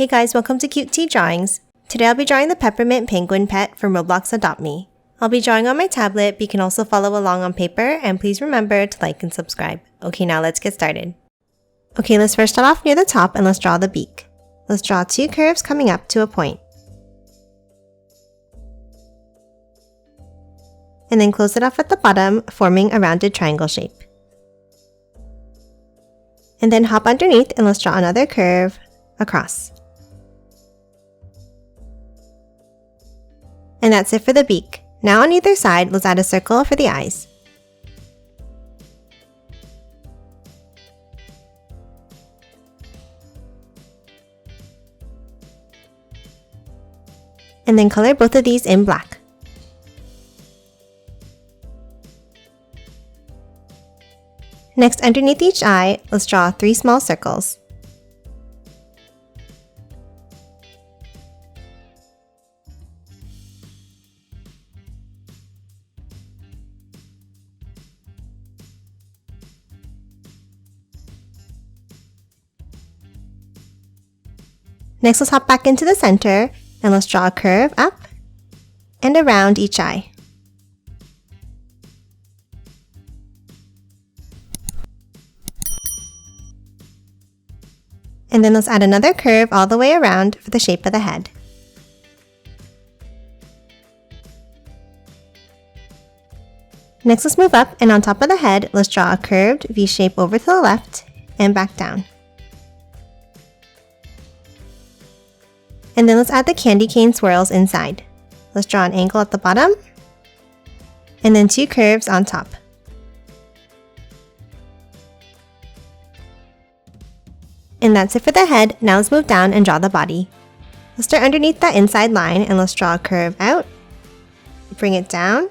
Hey guys, welcome to Cute Tea Drawings. Today I'll be drawing the Peppermint Penguin Pet from Roblox Adopt Me. I'll be drawing on my tablet, but you can also follow along on paper, and please remember to like and subscribe. Okay, now let's get started. Okay, let's first start off near the top and let's draw the beak. Let's draw two curves coming up to a point. And then close it off at the bottom, forming a rounded triangle shape. And then hop underneath and let's draw another curve across. And that's it for the beak. Now on either side, let's add a circle for the eyes. And then color both of these in black. Next, underneath each eye, let's draw 3 small circles. Next, let's hop back into the center and let's draw a curve up and around each eye. And then let's add another curve all the way around for the shape of the head. Next, let's move up, and on top of the head, let's draw a curved V shape over to the left and back down. And then let's add the candy cane swirls inside. Let's draw an angle at the bottom, and then 2 curves on top. And that's it for the head. Now let's move down and draw the body. Let's start underneath that inside line and let's draw a curve out, bring it down,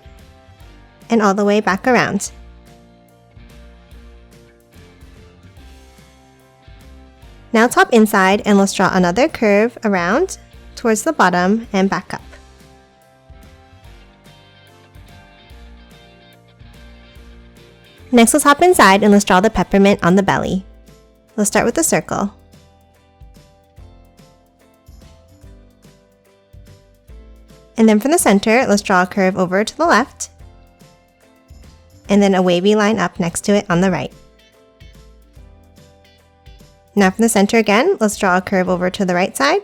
and all the way back around. Now top inside and let's draw another curve around towards the bottom and back up. Next, let's hop inside and let's draw the peppermint on the belly. Let's start with a circle. And then from the center, let's draw a curve over to the left, and then a wavy line up next to it on the right. Now from the center again, let's draw a curve over to the right side,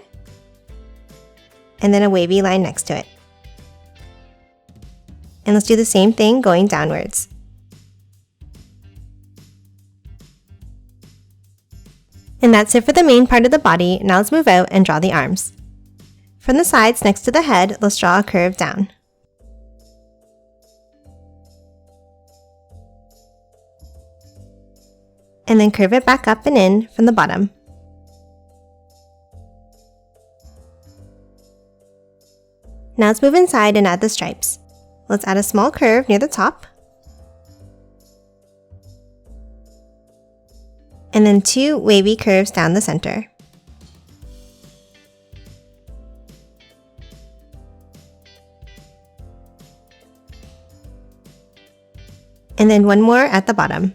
and then a wavy line next to it. And let's do the same thing going downwards. And that's it for the main part of the body. Now let's move out and draw the arms. From the sides next to the head, let's draw a curve down. And then curve it back up and in from the bottom. Now let's move inside and add the stripes. Let's add a small curve near the top, and then 2 wavy curves down the center. And then 1 more at the bottom.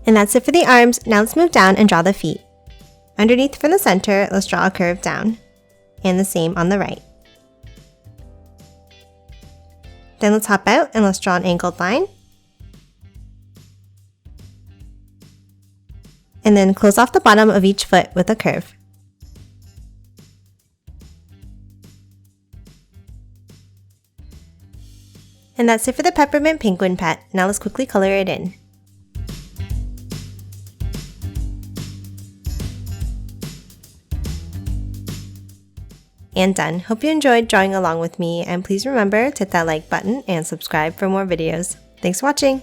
And that's it for the arms. Now let's move down and draw the feet. Underneath from the center, let's draw a curve down, and the same on the right. Then let's hop out and let's draw an angled line. And then close off the bottom of each foot with a curve. And that's it for the Peppermint Penguin Pet. Now let's quickly color it in. And done. Hope you enjoyed drawing along with me, and please remember to hit that like button and subscribe for more videos. Thanks for watching!